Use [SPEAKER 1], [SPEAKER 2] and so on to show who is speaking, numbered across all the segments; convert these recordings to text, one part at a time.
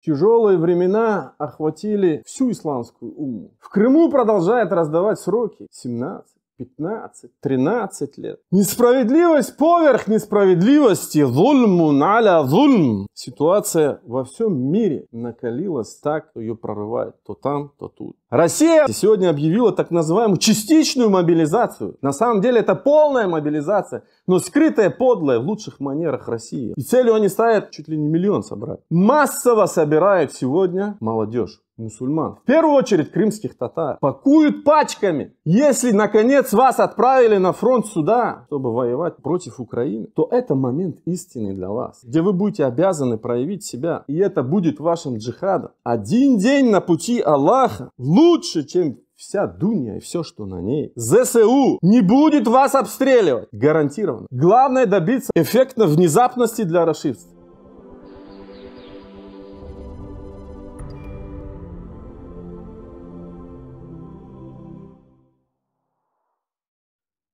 [SPEAKER 1] Тяжелые времена охватили всю исламскую умму. В Крыму продолжает раздавать сроки 17, 15, 13 лет. Несправедливость поверх несправедливости. Зульмун аля зульм. Ситуация во всем мире накалилась так, что ее прорывает то там, то тут. Россия сегодня объявила так называемую частичную мобилизацию. На самом деле это полная мобилизация, но скрытая, подлая, в лучших манерах России. И целью они ставят чуть ли не 1 миллион собрать. Массово собирают сегодня молодежь, мусульман. В первую очередь крымских татар. Пакуют пачками. Если наконец вас отправили на фронт сюда, чтобы воевать против Украины, то это момент истины для вас, где вы будете обязаны проявить себя. И это будет вашим джихадом. Один день на пути Аллаха лучше, чем вся дунья и все, что на ней. ЗСУ не будет вас обстреливать. Гарантированно. Главное добиться эффектной внезапности для рашистов.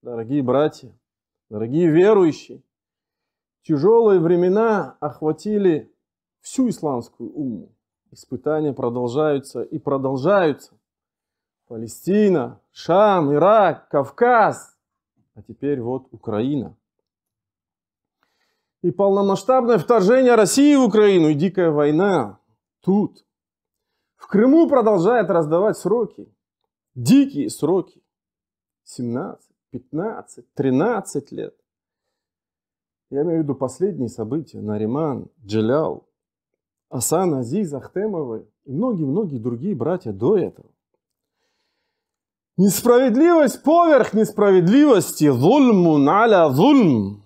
[SPEAKER 1] Дорогие братья, дорогие верующие, тяжелые времена охватили всю исламскую умму. Испытания продолжаются и продолжаются. Палестина, Шам, Ирак, Кавказ, а теперь вот Украина. И полномасштабное вторжение России в Украину, и дикая война тут. В Крыму продолжает раздавать сроки, дикие сроки, 17, 15, 13 лет. Я имею в виду последние события, Нариман, Джелял, Асан, Азиз, Ахтемовы и многие-многие другие братья до этого. Несправедливость поверх несправедливости. Зульмун аля зульм.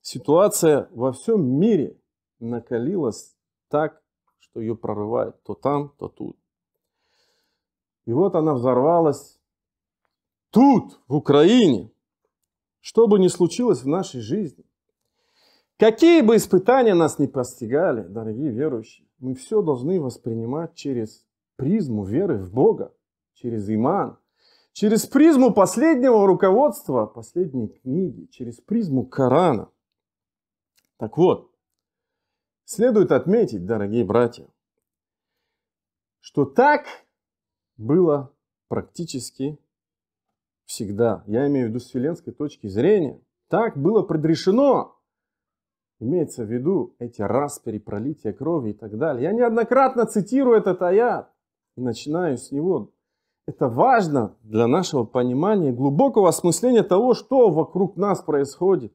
[SPEAKER 1] Ситуация во всем мире накалилась так, что ее прорывает то там, то тут. И вот она взорвалась тут, в Украине. Что бы ни случилось в нашей жизни, какие бы испытания нас ни постигали, дорогие верующие, мы все должны воспринимать через призму веры в Бога, через иман, через призму последнего руководства, последней книги, через призму Корана. Так вот, следует отметить, дорогие братья, что так было практически всегда. Я имею в виду с вселенской точки зрения. Так было предрешено. Имеется в виду эти распри, пролития крови и так далее. Я неоднократно цитирую этот аят и начинаю с него. Это важно для нашего понимания, глубокого осмысления того, что вокруг нас происходит.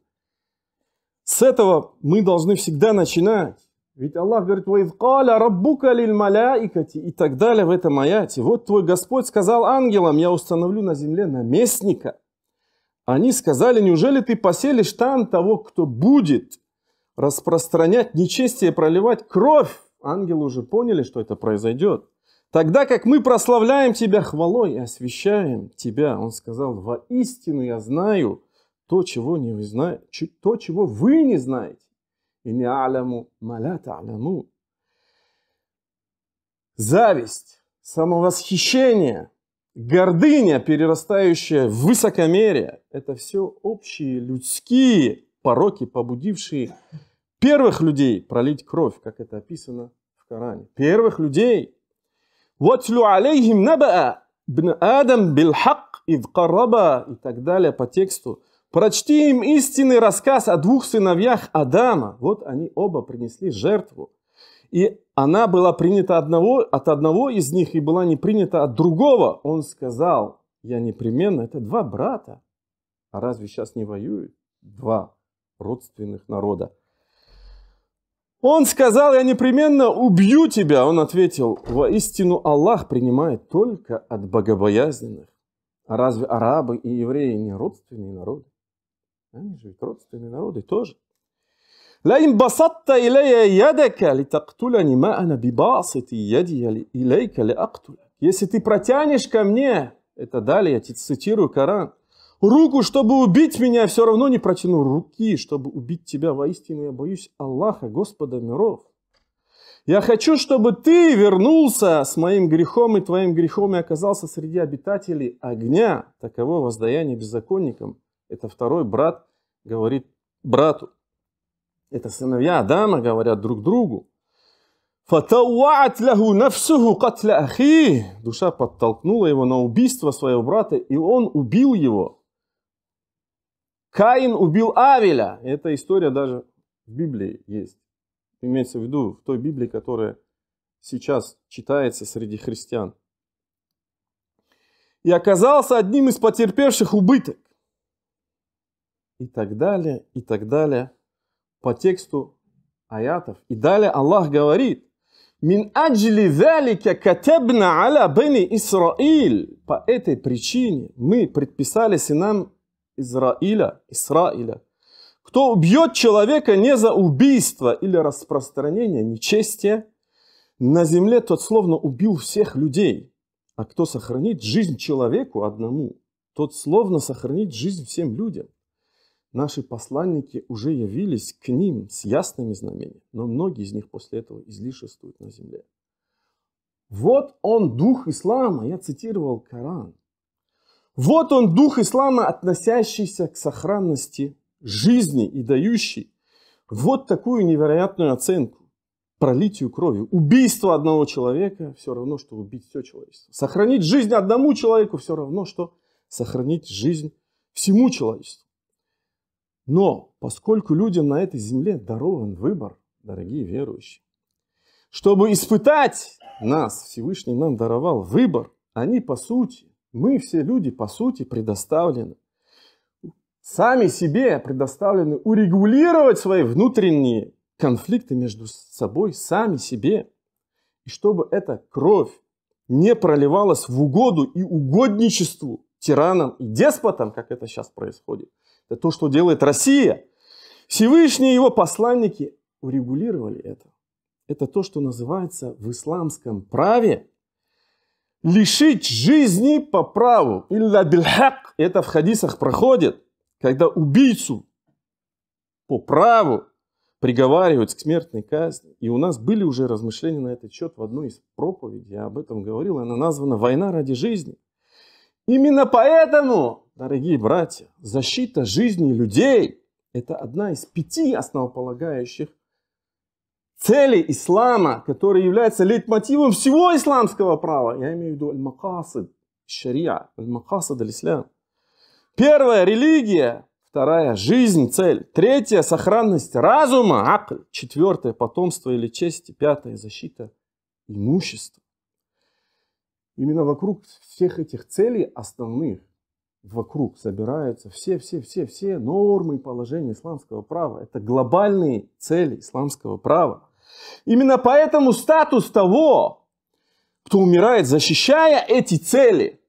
[SPEAKER 1] С этого мы должны всегда начинать. Ведь Аллах говорит, «Ваидh каля раббука лиль маляикати» и так далее в этом аяте. Вот твой Господь сказал ангелам, я установлю на земле наместника. Они сказали, неужели ты поселишь там того, кто будет распространять нечестие, проливать кровь? Ангелы уже поняли, что это произойдет. Тогда как мы прославляем тебя хвалой и освящаем тебя, он сказал, воистину я знаю то, чего вы не знаете. Зависть, самовосхищение, гордыня, перерастающая в высокомерие, это все общие людские пороки, побудившие первых людей пролить кровь, как это описано в Коране. Первых людей. «Ватлю алейхим набаа бн Адам билхак ид карраба» и так далее по тексту. Прочти им истинный рассказ о 2 сыновьях Адама. Вот они оба принесли жертву. И она была принята от одного из них и была не принята от другого. Он сказал, я непременно, это 2 брата. А разве сейчас не воюют 2 родственных народа? Он сказал, я непременно убью тебя. Он ответил, воистину Аллах принимает только от богобоязненных. А разве арабы и евреи не родственные народы? Они же ведь родственные народы тоже. Если ты протянешь ко мне, это далее, я цитирую Коран, руку, чтобы убить меня, все равно не протяну руки, чтобы убить тебя. Воистину я боюсь Аллаха, Господа миров. Я хочу, чтобы ты вернулся с моим грехом и твоим грехом и оказался среди обитателей огня. Таково воздаяние беззаконникам. Это второй брат говорит брату. Это сыновья Адама говорят друг другу. فَتَوَّعَتْ لَهُ نَفْسُهُ قَتْلَ أَخِيهِ. Душа подтолкнула его на убийство своего брата, и он убил его. Каин убил Авеля. Эта история даже в Библии есть. Имеется в виду в той Библии, которая сейчас читается среди христиан. И оказался одним из потерпевших убыток. И так далее, по тексту аятов. И далее Аллах говорит: «Мин аджли залика катабна аля бани Исраиль». По этой причине мы предписали сынам Израиля, кто убьет человека не за убийство или распространение нечестия на земле, тот словно убил всех людей. А кто сохранит жизнь человеку одному, тот словно сохранит жизнь всем людям. Наши посланники уже явились к ним с ясными знамениями, но многие из них после этого излишествуют на земле. Вот он, дух ислама, я цитировал Коран. Вот он, дух ислама, относящийся к сохранности жизни и дающий вот такую невероятную оценку пролитию крови. Убийство одного человека все равно, что убить все человечество. Сохранить жизнь одному человеку все равно, что сохранить жизнь всему человечеству. Но поскольку людям на этой земле дарован выбор, дорогие верующие, чтобы испытать нас, Всевышний нам даровал выбор, они по сути, мы все люди по сути предоставлены, сами себе предоставлены урегулировать свои внутренние конфликты между собой, сами себе. И чтобы эта кровь не проливалась в угоду и угодничеству тиранам и деспотам, как это сейчас происходит. Это то, что делает Россия. Всевышние его посланники урегулировали это. Это то, что называется в исламском праве лишить жизни по праву. Илля бильхак. Это в хадисах проходит, когда убийцу по праву приговаривают к смертной казни. И у нас были уже размышления на этот счет в одной из проповедей. Я об этом говорил. Она названа «Война ради жизни». Именно поэтому, дорогие братья, защита жизни людей – это одна из 5 основополагающих целей ислама, которая является лейтмотивом всего исламского права. Я имею в виду аль-макасид шариа, аль-макасид аль-ислам. Первая – религия. Вторая – жизнь, цель. Третья – сохранность разума, акль. Четвертая – потомство или честь. Пятая – защита имущества. Именно вокруг всех этих целей основных, вокруг собираются все нормы и положения исламского права. Это глобальные цели исламского права. Именно поэтому статус того, кто умирает, защищая эти цели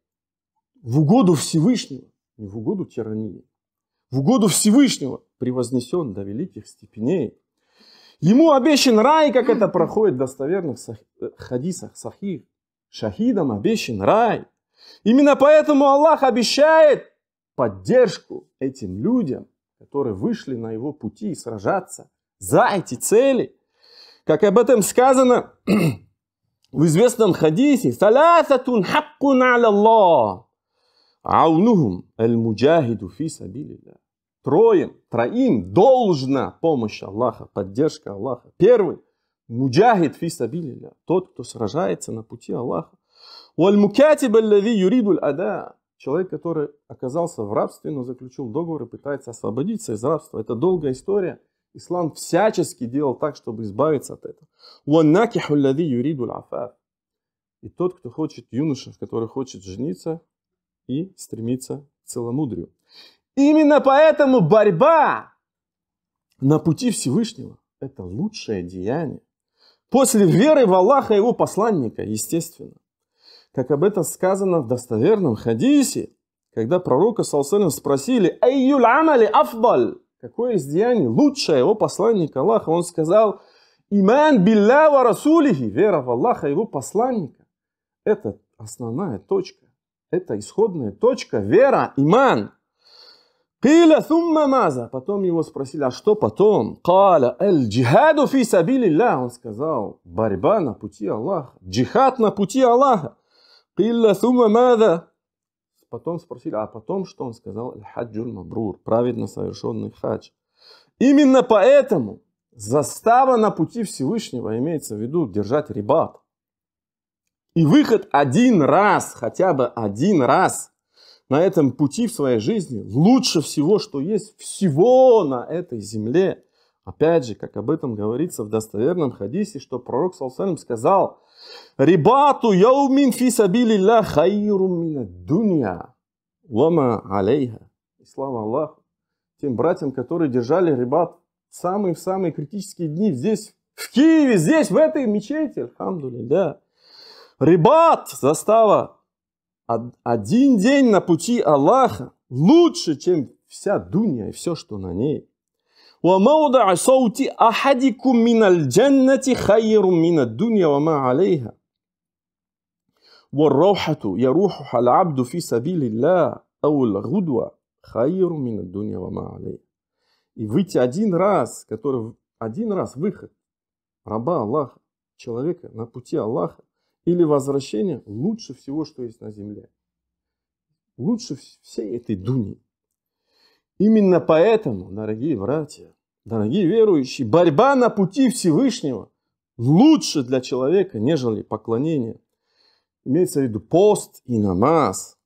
[SPEAKER 1] в угоду Всевышнего, не в угоду тирании, в угоду Всевышнего, превознесен до великих степеней. Ему обещан рай, как это проходит в достоверных хадисах сахих. Шахидам обещан рай. Именно поэтому Аллах обещает поддержку этим людям, которые вышли на его пути сражаться за эти цели. Как об этом сказано в известном хадисе: «Саласатун хаккун аля Аллах, аунухум аль-муджахиду фи сабилилля». Троим должна помощь Аллаха, поддержка Аллаха. Первый – муджахид фи сабилилля, тот, кто сражается на пути Аллаха. Уаль-мукатиб аллази юриду аль-ада, человек, который оказался в рабстве, но заключил договор и пытается освободиться из рабства. Это долгая история. Ислам всячески делал так, чтобы избавиться от этого. Уан-накиху аллази юриду аль-афаф, и тот, кто хочет, юноша, который хочет жениться и стремится к целомудрию. Именно поэтому борьба на пути Всевышнего – это лучшее деяние. После веры в Аллаха и его посланника, естественно. Как об этом сказано в достоверном хадисе, когда пророка ﷺ спросили: «Айюль амали афдаль?» Какое из деяний лучшее его посланника Аллаха? Он сказал: «Иман билля ва расулихи», вера в Аллаха и его посланника. Это основная точка, это исходная точка, вера, иман. Киля сумма маза. Потом его спросили: а что потом? Каля аль-джихаду фи сабилилля. Он сказал: борьба на пути Аллаха, джихад на пути Аллаха. Киля сумма маза. Потом спросили: а потом что? Он сказал: аль-хаджуль мабрур, праведно совершенный хадж. Именно поэтому Застава на пути Всевышнего имеется в виду держать рибат. И выход один раз, хотя бы один раз на этом пути в своей жизни лучше всего, что есть всего на этой земле. Опять же, как об этом говорится в достоверном хадисе, что пророк ﷺ сказал: «Рибату яумин фи сабилилля хайрум мина дунья вама алейха». И слава Аллаху тем братьям, которые держали рибат в самые критические дни здесь, в Киеве, здесь, в этой мечети. Альхамдулилля. Рибат, застава, один день на пути Аллаха лучше, чем вся дунья и все, что на ней. وَمَوْضَعَ صَوْتِ أَحَدِكُمْ مِنَ الْجَنَّةِ خَيْرٌ مِنَ الدُّنْيَا وَمَا عَلَيْهَا وَالرَّوْحَةُ يَرُوحُهَا الْعَبْدُ فِي سَبِيلِ اللَّهِ أَوْ الْغُدْوَةُ خَيْرٌ مِنَ الدُّنْيَا وَمَا عَلَيْهَا. И выйти один раз выход раба Аллаха, человека на пути Аллаха, или возвращение лучше всего, что есть на земле. Лучше всей этой дуни. Именно поэтому, дорогие братья, дорогие верующие, борьба на пути Всевышнего лучше для человека, нежели поклонение. Имеется в виду пост и намаз.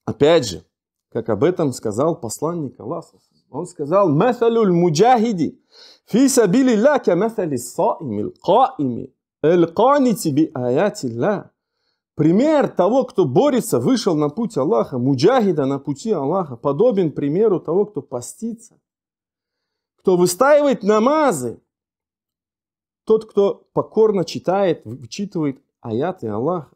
[SPEAKER 1] Опять же, как об этом сказал посланник Аллаха. Он сказал: «Масалюль муджахиди фи сабилилля ка масали саими л-каими л-канити би аятилля». Пример того, кто борется, вышел на путь Аллаха, муджахида на пути Аллаха, подобен примеру того, кто постится, кто выстаивает намазы, тот, кто покорно читает, вычитывает аяты Аллаха.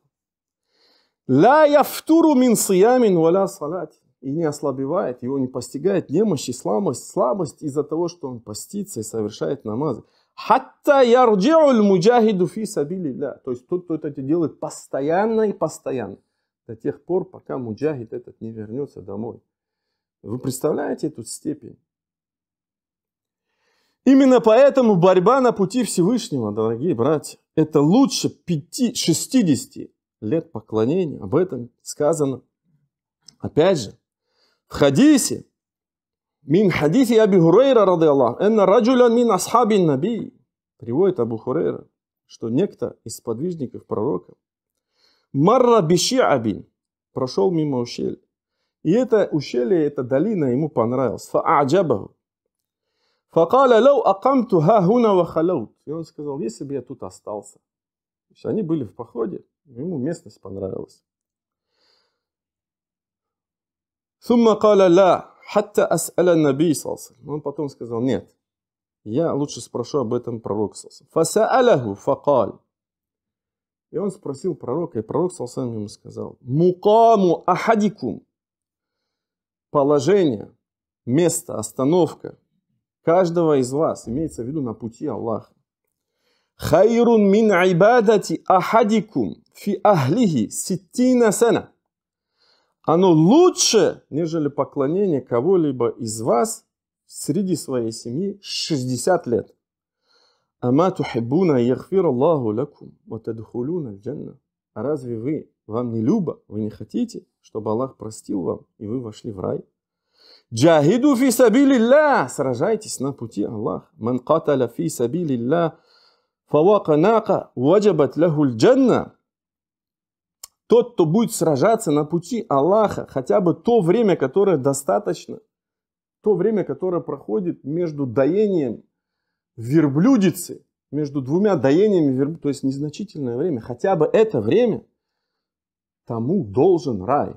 [SPEAKER 1] «Ла яфтуру мин сиямин валя салати». И не ослабевает, его не постигает немощь и слабость из-за того, что он постится и совершает намазы. «Хатта ярджи'уль муджахиду фи сабилилля». То есть тот, кто это делает постоянно и постоянно. До тех пор, пока муджахид этот не вернется домой. Вы представляете эту степень? Именно поэтому борьба на пути Всевышнего, дорогие братья, это лучше 60 лет поклонения. Об этом сказано. Опять же, в хадисе, мин хадиси Аби Хурейра ради Аллах, энна раджулян мин асхабин наби, приводит Абу Хурейра, что некто из сподвижников пророка, марра биши'абин, прошел мимо ущелья. И это ущелье, эта долина ему понравилась. Фа'аджабаху. Факаля лау акамту ха хуна ва халаут. И он сказал: если бы я тут остался. То есть они были в походе, ему местность понравилась. Сумма каля ла хатта ас'аля наби салса. Он потом сказал: нет, я лучше спрошу об этом пророка салса. Фаса'аляху факаль. И он спросил пророка, и пророк салса ему сказал: мукаму ахадикум. Положение, место, остановка каждого из вас, имеется в виду на пути Аллаха. Хайрун мин айбадати ахадикум фи ахлихи ситтина сана. Оно лучше, нежели поклонение кого-либо из вас среди своей семьи 60 лет. Ама тухиббуна яхфир Аллаху лакум ва тадхулуна аль-джанна. А разве вам не любо, вы не хотите, чтобы Аллах простил вам, и вы вошли в рай? Джахиду фи сабилилля. Сражайтесь на пути Аллаха. Ман каталя фи сабилилля фавака нака ваджабат лаху аль-джанна. Тот, кто будет сражаться на пути Аллаха, хотя бы то время, которое достаточно, то время, которое проходит между доением верблюдицы, между двумя доениями верблюдицы, то есть незначительное время, хотя бы это время, тому должен рай.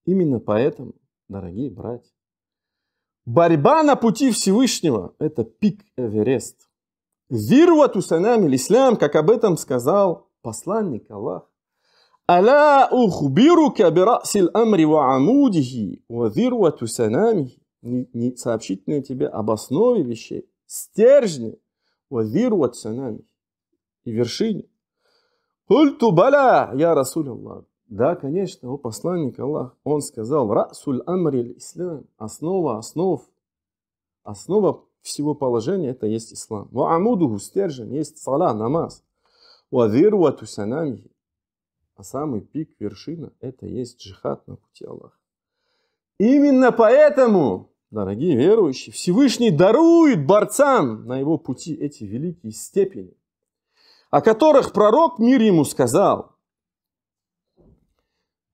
[SPEAKER 1] Именно поэтому, дорогие братья, борьба на пути Всевышнего – это пик Эверест. Зирвату санами ислам, как об этом сказал посланник Аллаха. «Аля ухбирука бирасил амри ва амудихи ва зирвату санамихи». Не сообщить мне тебе об основе вещей, стержне, ва зирвату санамихи, и вершине. «Культу баля, я Расуль Аллах». Да, конечно, о посланник Аллах. Он сказал: «Расуль амри ислам». Основа всего положения – это есть ислам. «Ва амудуху» – стержень, есть сала, намаз. «Ва зирвату санамихи». А самый пик, вершина – это есть джихад на пути Аллаха. Именно поэтому дорогие верующие, Всевышний дарует борцам на его пути эти великие степени, о которых пророк, мир ему, сказал.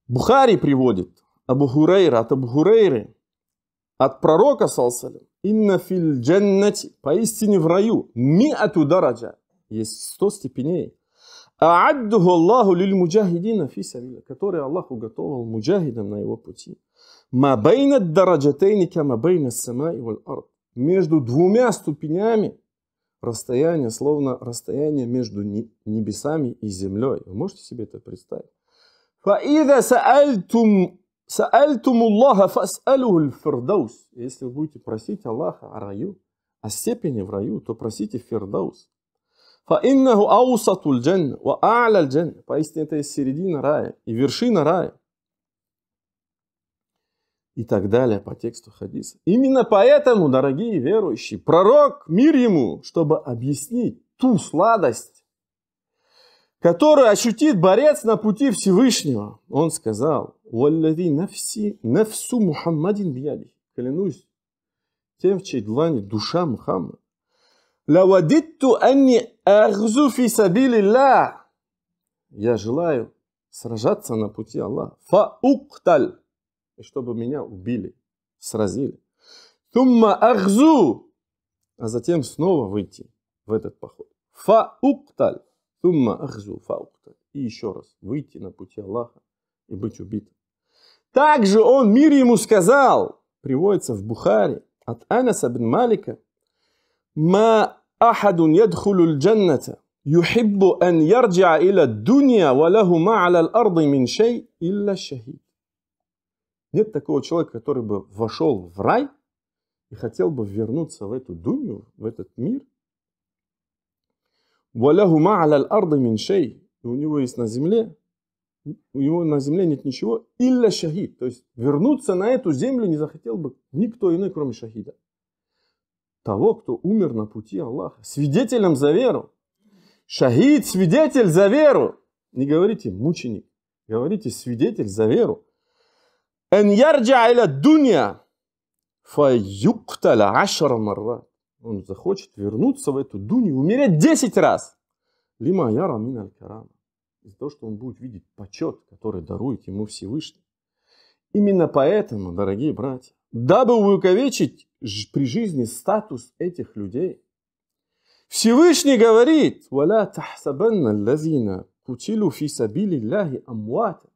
[SPEAKER 1] Бухари приводит от Абу Хурейры, от пророка, саллаллаху, инна фил джаннати, поистине в раю, миату дараджа, есть 100 степеней, ааддуху Аллаху лиль муджахидина фи сабиля, который Аллах уготовил муджахидам на его пути. Ма байна дараджатейни кама байна самай валь ард. Между двумя ступенями расстояние, словно расстояние между небесами и землей. Вы можете себе это представить? Фаида саальтум Аллаха фас'алуху аль-фирдаус. Если вы будете просить Аллаха о раю, о степени в раю, то просите фирдаус. Фаиннаху аусатуль джанна ва а'ля джанна. Поистине это есть середина рая и вершина рая. И так далее по тексту хадиса. Именно поэтому, дорогие верующие, пророк, мир ему, чтобы объяснить ту сладость, которую ощутит борец на пути Всевышнего, он сказал: «Валлади нафсу Мухаммадин бияди». Клянусь тем, в чьей длани душа Мухаммада. «Лавадитту анни агзу фи сабилилля». Я желаю сражаться на пути Аллаха. «Фа-укталь». И чтобы меня убили, сразили. «Тумма агзу». А затем снова выйти в этот поход. «Фа-укталь». «Тумма агзу фа-укталь». И еще раз выйти на пути Аллаха и быть убитым. Также он, мир ему, сказал, приводится в Бухари, от Анаса бин Малика: «Ма ахадун ядхулу аль-джанната, юхиббу ан ярджиа иля дунья, ва лаху ма аля аль-арди мин шей, илля шахид». Нет такого человека, который бы вошел в рай и хотел бы вернуться в эту дунью, в этот мир. «Ва лаху ма аля аль-арди мин шей». И у него есть на земле, у него на земле нет ничего, илля шахид. То есть вернуться на эту землю не захотел бы никто иной, кроме шахида. Того, кто умер на пути Аллаха, свидетелем за веру. Шахид, свидетель за веру. Не говорите мученик, говорите свидетель за веру. Ан ярджа иля дунья фа юкталя ашара маррат. Он захочет вернуться в эту дунью, умереть 10 раз. Лима яра мин аль-карама. Из-за того, что он будет видеть почет, который дарует ему Всевышний. Именно поэтому, дорогие братья, дабы увековечить при жизни статус этих людей, Всевышний говорит: «Валя тахсабанна лазина кутилу фи сабилиллахи амвата».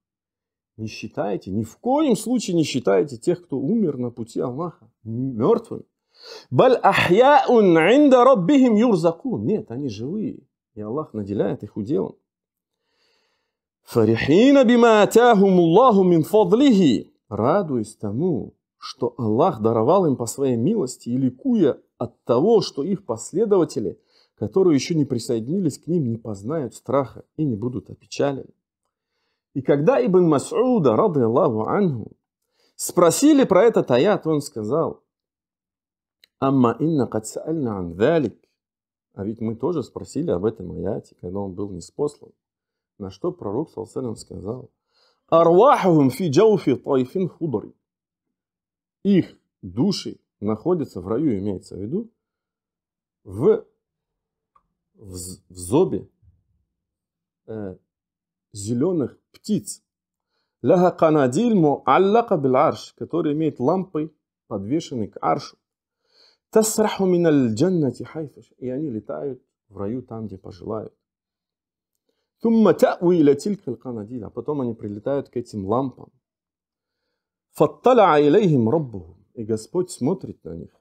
[SPEAKER 1] Не считайте, ни в коем случае не считайте тех, кто умер на пути Аллаха, мертвыми. Баль ахьяун инда раббихим юрзакун. Нет, они живые, и Аллах наделяет их уделом. Фарихина бима атахум Аллаху мин фадлихи. Радуясь тому, что Аллах даровал им по своей милости, и ликуя от того, что их последователи, которые еще не присоединились к ним, не познают страха и не будут опечалены. И когда Ибн Мас'уда, рады Аллаху анху, спросили про этот аят, он сказал: «Амма инна кад саальна ан залик». А ведь мы тоже спросили об этом аяте, когда он был ниспослан. На что пророк саллаллаху сказал: «Арвахухум фи джауфи тайфин худри». Их души находятся в раю, имеется в виду, в зобе зеленых птиц. Ляха канадиль муаллака бил арш, который имеет лампы, подвешенные к аршу. Тасраху миналь джаннати хайфаш. И они летают в раю там, где пожелают. Тумма та'уи иля тилка аль-канадиль. А потом они прилетают к этим лампам. Фатталя илейхим раббухум. И Господь смотрит на них.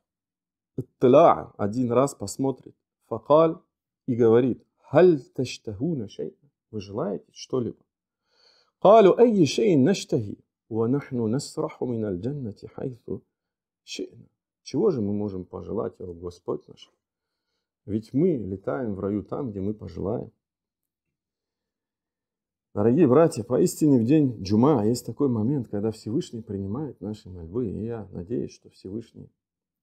[SPEAKER 1] Иттиля, один раз посмотрит. Факаль, и говорит: «Халь таштахуна шей'а». Вы желаете что-либо? «Калу айи шей'ин наштахи, ва нахну насраху миналь джаннати хайфу шей'на». Чего же мы можем пожелать, о Господь наш? Ведь мы летаем в раю там, где мы пожелаем. Дорогие братья, поистине в день Джума есть такой момент, когда Всевышний принимает наши мольбы. И я надеюсь, что Всевышний,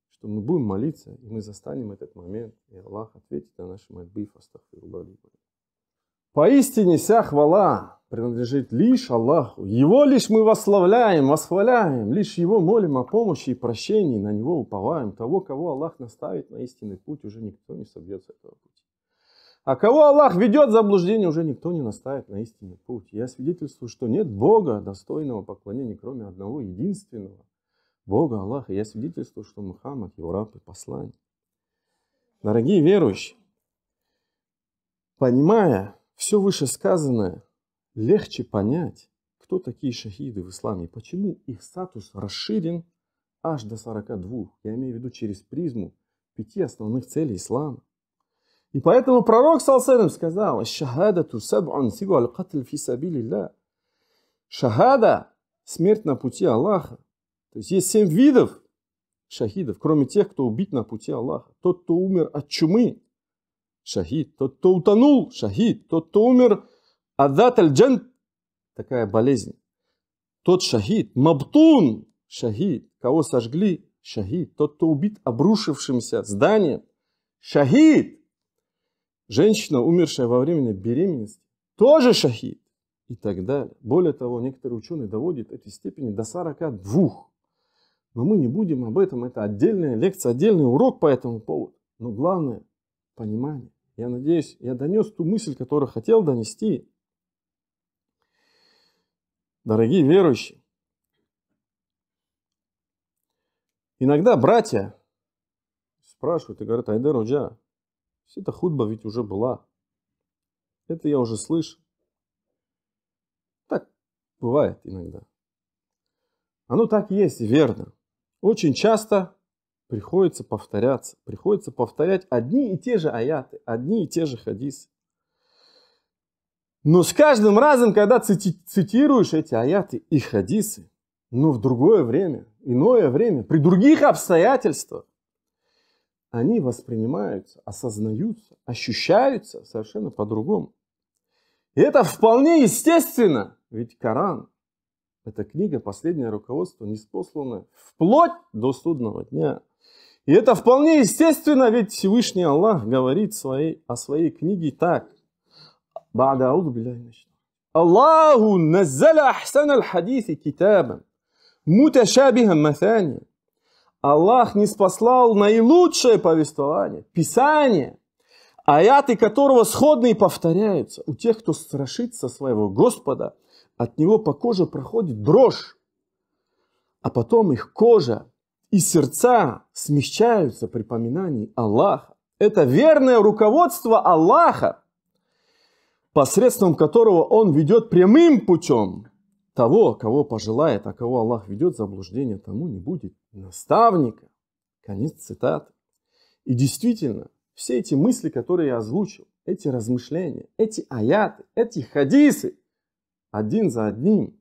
[SPEAKER 1] что мы будем молиться, и мы застанем этот момент, и Аллах ответит на наши мольбы. Поистине вся хвала принадлежит лишь Аллаху. Его лишь мы восславляем, восхваляем, лишь Его молим о помощи и прощении, на Него уповаем. Того, кого Аллах наставит на истинный путь, уже никто не собьет с этого пути. А кого Аллах ведет в заблуждение, уже никто не наставит на истинный путь. Я свидетельствую, что нет Бога, достойного поклонения, кроме одного единственного Бога Аллаха. Я свидетельствую, что Мухаммад Его раб и посланник. Дорогие верующие, понимая все вышесказанное, легче понять, кто такие шахиды в исламе и почему их статус расширен аж до 42. Я имею в виду через призму 5 основных целей ислама. И поэтому пророк ﷺ сказал: «Шахадату саб'ун сигу аль-катль фи сабилилля». Шахада, смерть на пути Аллаха. То есть есть 7 видов шахидов, кроме тех, кто убит на пути Аллаха. Тот, кто умер от чумы, шахид. Тот, кто утонул, шахид. Тот, кто умер от дат аль-джан, такая болезнь. Тот шахид. Мабтун, шахид. Кого сожгли, шахид. Тот, кто убит обрушившимся зданием, шахид. Женщина, умершая во время беременности, тоже шахид. И так далее. Более того, некоторые ученые доводят эти степени до 42. Но мы не будем об этом. Это отдельная лекция, отдельный урок по этому поводу. Но главное – понимание. Я надеюсь, я донес ту мысль, которую хотел донести. Дорогие верующие, иногда братья спрашивают и говорят: Айдар Ходжа, эта хутба ведь уже была. Это я уже слышал. Так бывает иногда. Оно так и есть, верно. Очень часто приходится повторяться. Приходится повторять одни и те же аяты, одни и те же хадисы. Но с каждым разом, когда цитируешь эти аяты и хадисы, но в другое время, иное время, при других обстоятельствах, они воспринимаются, осознаются, ощущаются совершенно по-другому. И это вполне естественно, ведь Коран – это книга, последнее руководство, ниспосланное вплоть до судного дня. И это вполне естественно, ведь Всевышний Аллах говорит о своей книге так. Аллаху наззаля ахсан аль-хадиси китабан, муташабихан маthani. Аллах ниспослал наилучшее повествование, Писание, аяты которого сходны и повторяются. У тех, кто страшится своего Господа, от него по коже проходит дрожь, а потом их кожа и сердца смягчаются при поминании Аллаха. Это верное руководство Аллаха, посредством которого Он ведет прямым путем того, кого пожелает, а кого Аллах ведет в заблуждение, тому не будет наставника. Конец цитаты. И действительно, все эти мысли, которые я озвучил, эти размышления, эти аяты, эти хадисы, один за одним,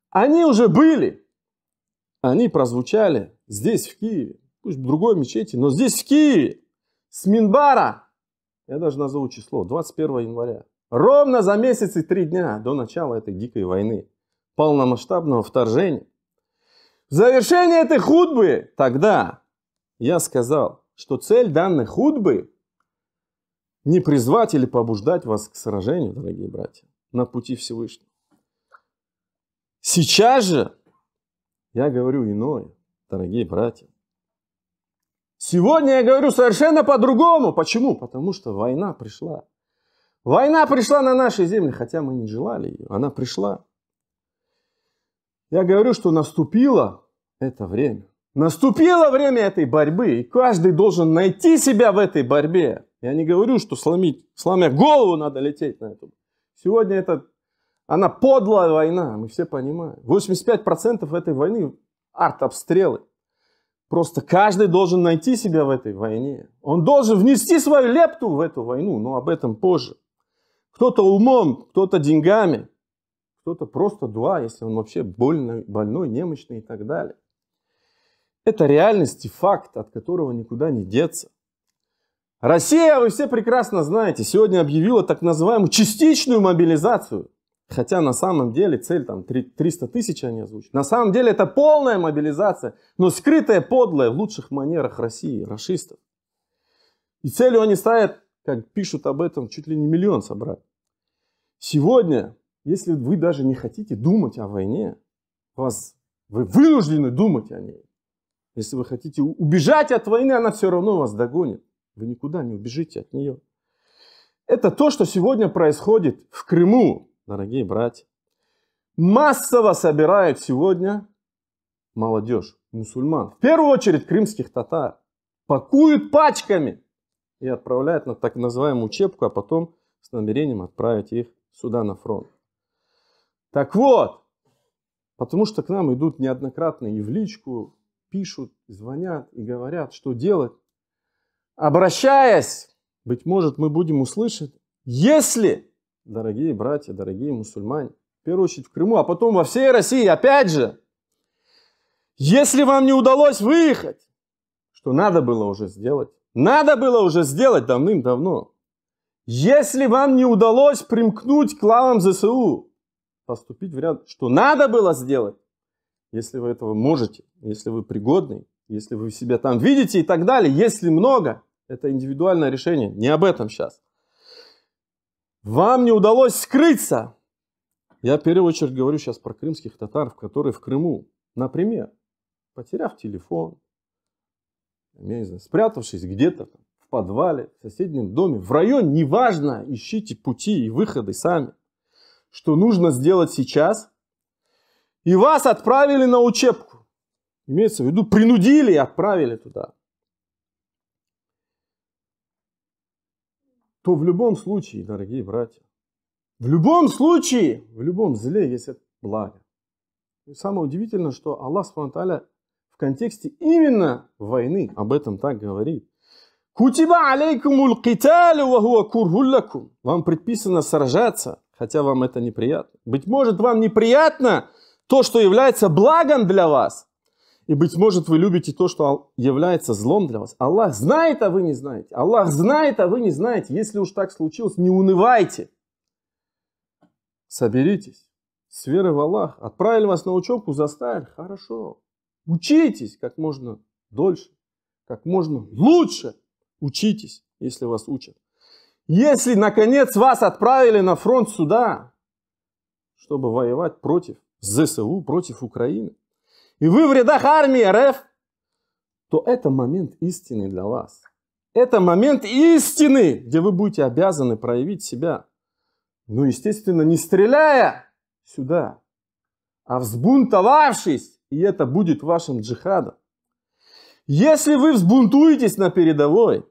[SPEAKER 1] они уже были, они прозвучали здесь, в Киеве, пусть в другой мечети, но здесь, в Киеве, с минбара, я даже назову число, 21 января, ровно за месяц и 3 дня до начала этой дикой войны, полномасштабного вторжения. В завершение этой хутбы тогда я сказал, что цель данной хутбы не призвать или побуждать вас к сражению, дорогие братья, на пути Всевышнего. Сейчас же я говорю иное, дорогие братья. Сегодня я говорю совершенно по-другому. Почему? Потому что война пришла. Война пришла на наши земли, хотя мы не желали ее. Она пришла. Я говорю, что наступило это время. Наступило время этой борьбы, и каждый должен найти себя в этой борьбе. Я не говорю, что сломя голову надо лететь на эту. Сегодня она подлая война, мы все понимаем. 85% этой войны артобстрелы. Просто каждый должен найти себя в этой войне. Он должен внести свою лепту в эту войну, но об этом позже. Кто-то умом, кто-то деньгами, кто-то просто дуа, если он вообще больной, немощный и так далее. Это реальность и факт, от которого никуда не деться. Россия, вы все прекрасно знаете, сегодня объявила так называемую частичную мобилизацию. Хотя на самом деле цель там 300 тысяч они озвучат. На самом деле это полная мобилизация, но скрытая, подлая в лучших манерах России, рашистов. И целью они ставят, как пишут об этом, чуть ли не 1 миллион собрать. Сегодня если вы даже не хотите думать о войне, вы вынуждены думать о ней. Если вы хотите убежать от войны, она все равно вас догонит. Вы никуда не убежите от нее. Это то, что сегодня происходит в Крыму, дорогие братья. Массово собирают сегодня молодежь, мусульман, в первую очередь крымских татар, пакуют пачками и отправляют на так называемую учебку, а потом с намерением отправить их сюда на фронт. Так вот, потому что к нам идут неоднократно и в личку, пишут, звонят и говорят, что делать. Обращаясь, быть может, мы будем услышать, если, дорогие братья, дорогие мусульмане, в первую очередь в Крыму, а потом во всей России, опять же, если вам не удалось выехать, что надо было уже сделать давным-давно, если вам не удалось примкнуть к лавам ЗСУ, поступить в ряд, что надо было сделать, если вы этого можете, если вы пригодны, если вы себя там видите и так далее, если много, это индивидуальное решение, не об этом сейчас. Вам не удалось скрыться. Я в первую очередь говорю сейчас про крымских татар, которые в Крыму, например, потеряв телефон, я не знаю, спрятавшись где-то там, в подвале, в соседнем доме, в районе, неважно, ищите пути и выходы сами. Что нужно сделать сейчас? И вас отправили на учебку. Имеется в виду, принудили и отправили туда. То в любом случае, дорогие братья, в любом случае, в любом зле есть благо. И самое удивительное, что Аллах Субхану ва Тааля в контексте именно войны об этом так говорит. Кутиба алейкумул киталю ва хуа курхун лакум. Вам предписано сражаться, хотя вам это неприятно. Быть может, вам неприятно то, что является благом для вас. И, быть может, вы любите то, что является злом для вас. Аллах знает, а вы не знаете. Аллах знает, а вы не знаете. Если уж так случилось, не унывайте. Соберитесь с верой в Аллах. Отправили вас на учебку, заставили. Хорошо. Учитесь как можно дольше, как можно лучше. Учитесь, если вас учат. Если, наконец, вас отправили на фронт сюда, чтобы воевать против ЗСУ, против Украины, и вы в рядах армии РФ, то это момент истины для вас. Это момент истины, где вы будете обязаны проявить себя. Ну, естественно, не стреляя сюда, а взбунтовавшись, и это будет вашим джихадом. Если вы взбунтуетесь на передовой,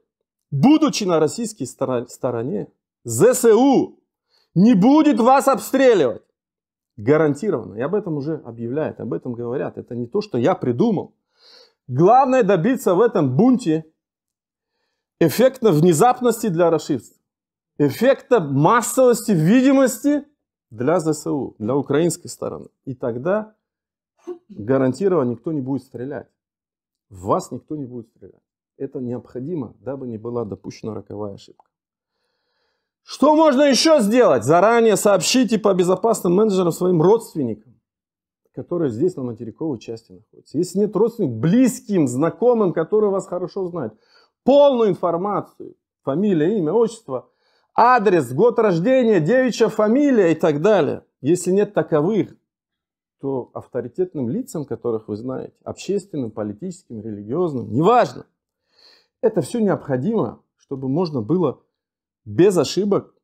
[SPEAKER 1] будучи на российской стороне, ЗСУ не будет вас обстреливать. Гарантированно. И об этом уже объявляют, об этом говорят. Это не то, что я придумал. Главное добиться в этом бунте эффекта внезапности для рашистов. Эффекта массовости, видимости для ЗСУ, для украинской стороны. И тогда гарантированно никто не будет стрелять. В вас никто не будет стрелять. Это необходимо, дабы не была допущена роковая ошибка. Что можно еще сделать? Заранее сообщите по безопасным менеджерам своим родственникам, которые здесь на материковой части находятся. Если нет родственников, близким, знакомым, которые вас хорошо знают, полную информацию, фамилия, имя, отчество, адрес, год рождения, девичья фамилия и так далее. Если нет таковых, то авторитетным лицам, которых вы знаете, общественным, политическим, религиозным, неважно, это все необходимо, чтобы можно было без ошибок,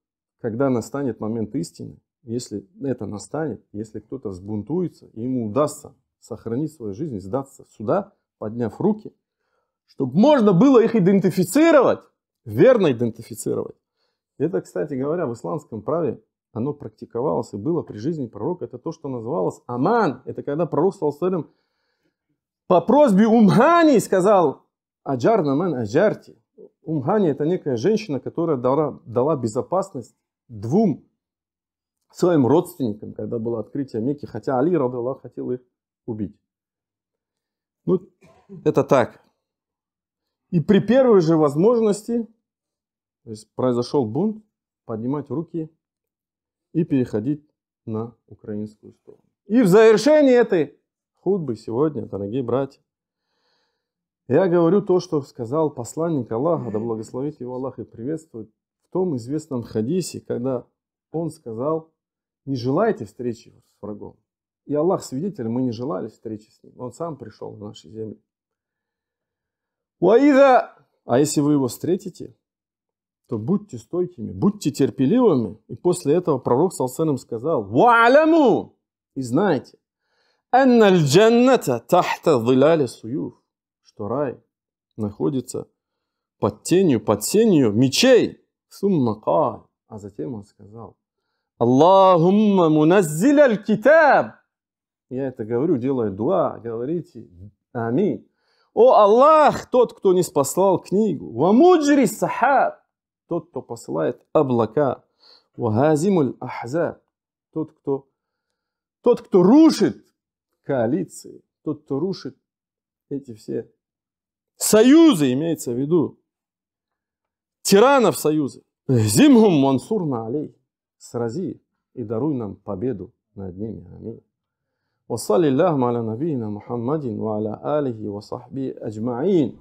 [SPEAKER 1] когда настанет момент истины, если это настанет, если кто-то взбунтуется, и ему удастся сохранить свою жизнь, сдаться сюда, подняв руки, чтобы можно было их идентифицировать, верно идентифицировать. Это, кстати говоря, в исламском праве оно практиковалось и было при жизни пророка. Это то, что называлось аман. Это когда пророк саллаллаху по просьбе Умхани сказал аджар наман аджарти. Умхани — это некая женщина, которая дала безопасность двум своим родственникам, когда было открытие Мекки, хотя Али, ради Аллах, хотел их убить. Ну, это так. И при первой же возможности, то есть произошел бунт, поднимать руки и переходить на украинскую сторону. И в завершении этой хутбы сегодня, дорогие братья, я говорю то, что сказал посланник Аллаха, да благословит его Аллах и приветствует, в том известном хадисе, когда он сказал: не желайте встречи с врагом. И Аллах свидетель, мы не желали встречи с ним. Он сам пришел в наши земли. А если вы его встретите, то будьте стойкими, будьте терпеливыми. И после этого пророк саллаллаху алейхи ва саллям сказал: «Ва'аляму» и знайте, «Анна аль-джанната тахта зиляли суюф», что рай находится под сенью мечей. Сумма каль, а затем он сказал: «Аллахумма муназзиль аль-китаб». Я это говорю, делая дуа, говорите аминь. О Аллах, тот, кто не спаслал книгу. Ва муджри сахаб, тот, кто посылает облака. Ва газимуль ахзаб, тот, кто рушит коалиции, тот, кто рушит эти все союзы, имеется в виду тиранов союза. Зимхум мансурна алей, срази и даруй нам победу над ними. Аминь. وصلى اللهم على نبينا محمد وعلى آله وصحبه أجمعين.